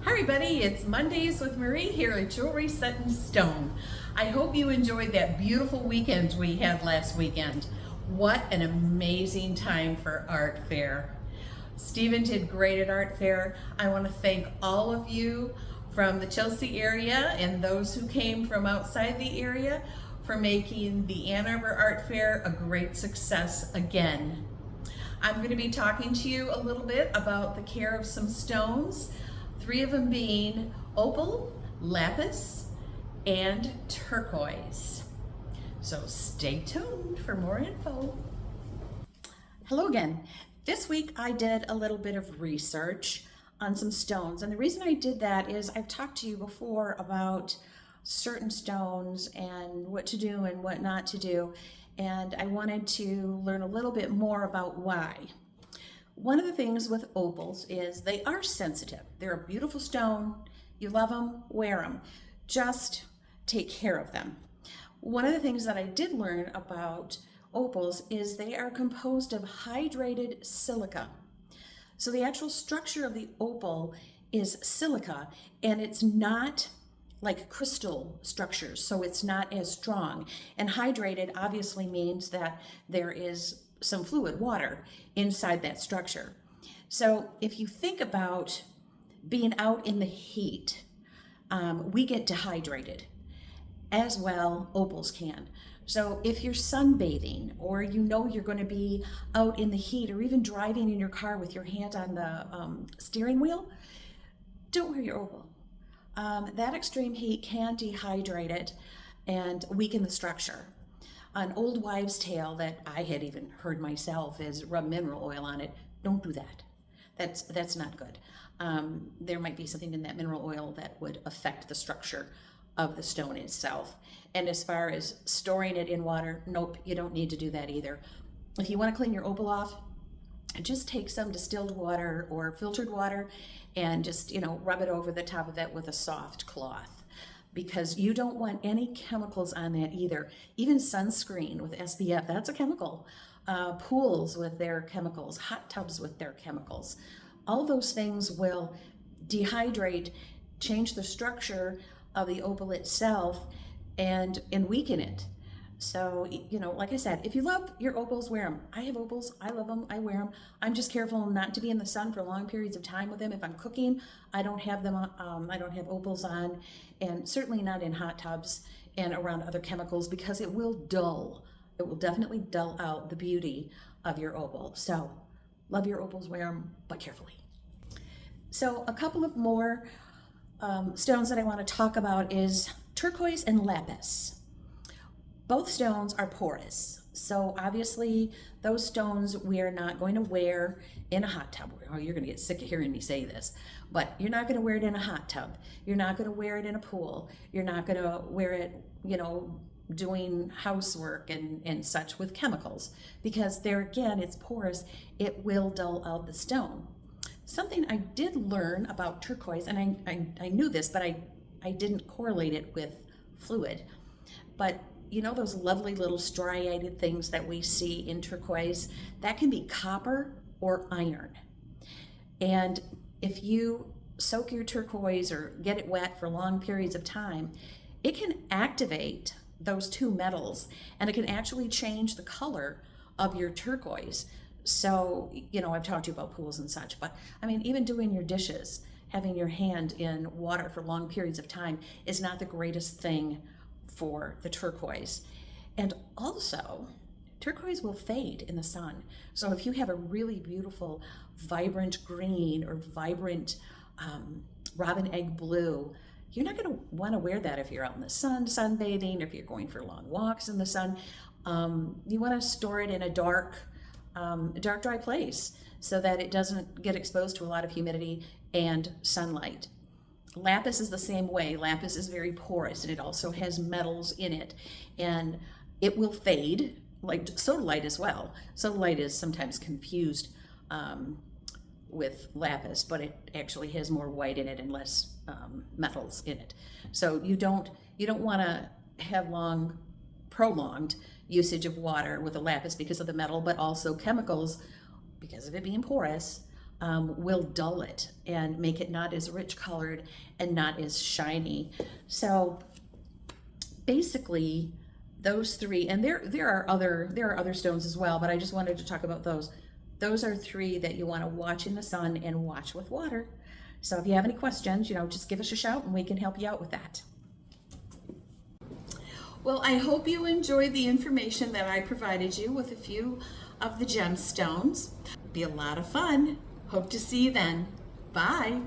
Hi everybody, it's Mondays with Marie here at Jewelry Set in Stone. I hope you enjoyed that beautiful weekend we had last weekend. What an amazing time for Art Fair. Stephen did great at Art Fair. I want to thank all of you from the Chelsea area and those who came from outside the area for making the Ann Arbor Art Fair a great success again. I'm going to be talking to you a little bit about the care of some stones, 3 of them being Opal, Lapis, and Turquoise. So stay tuned for more info. Hello again. This week I did a little bit of research on some stones, and the reason I did that is I've talked to you before about certain stones and what to do and what not to do, and I wanted to learn a little bit more about why. One of the things with opals is they are sensitive. They're a beautiful stone. You love them, wear them. Just take care of them. One of the things that I did learn about opals is they are composed of hydrated silica. So the actual structure of the opal is silica, and it's not like crystal structures, so it's not as strong. And hydrated obviously means that there is some fluid, water, inside that structure. So if you think about being out in the heat, we get dehydrated as well. Opals can. So if you're sunbathing, or you know you're going to be out in the heat, or even driving in your car with your hand on the steering wheel, don't wear your opal. That extreme heat can dehydrate it and weaken the structure. An old wives' tale that I had even heard myself is rub mineral oil on it. Don't do that. That's not good. There might be something in that mineral oil that would affect the structure of the stone itself. And as far as storing it in water, nope, you don't need to do that either. If you want to clean your opal off, just take some distilled water or filtered water and just, rub it over the top of it with a soft cloth, because you don't want any chemicals on that either. Even sunscreen with SPF, that's a chemical. Pools with their chemicals, hot tubs with their chemicals. All those things will dehydrate, change the structure of the opal itself, and weaken it. So, like I said, if you love your opals, wear them. I have opals. I love them. I wear them. I'm just careful not to be in the sun for long periods of time with them. If I'm cooking, I don't have them on, I don't have opals on, and certainly not in hot tubs and around other chemicals, because it will definitely dull out the beauty of your opal. So love your opals, wear them, but carefully. So a couple of more stones that I want to talk about is turquoise and lapis. Both stones are porous, so obviously those stones we are not going to wear in a hot tub. Oh, you're going to get sick of hearing me say this, but you're not going to wear it in a hot tub. You're not going to wear it in a pool. You're not going to wear it, doing housework and such with chemicals, because there again, it's porous. It will dull out the stone. Something I did learn about turquoise, and I knew this, but I didn't correlate it with fluid, but those lovely little striated things that we see in turquoise, that can be copper or iron. And if you soak your turquoise or get it wet for long periods of time, it can activate those two metals, and it can actually change the color of your turquoise. So, I've talked to you about pools and such, but even doing your dishes, having your hand in water for long periods of time is not the greatest thing for the turquoise. And also, turquoise will fade in the sun. So if you have a really beautiful vibrant green or vibrant robin egg blue, you're not going to want to wear that if you're out in the sun sunbathing, if you're going for long walks in the sun. You want to store it in a dark, dry place so that it doesn't get exposed to a lot of humidity and sunlight. Lapis is the same way. Lapis is very porous, and it also has metals in it, and it will fade, like sodalite as well. Sodalite is sometimes confused with lapis, but it actually has more white in it and less metals in it. So you don't want to have prolonged usage of water with a lapis because of the metal, but also chemicals because of it being porous. will dull it and make it not as rich colored and not as shiny. So basically those three, and there are other stones as well, but I just wanted to talk about those. Those are three that you want to watch in the sun and watch with water. So if you have any questions, just give us a shout and we can help you out with that. Well, I hope you enjoyed the information that I provided you with a few of the gemstones. Be a lot of fun. Hope to see you then. Bye.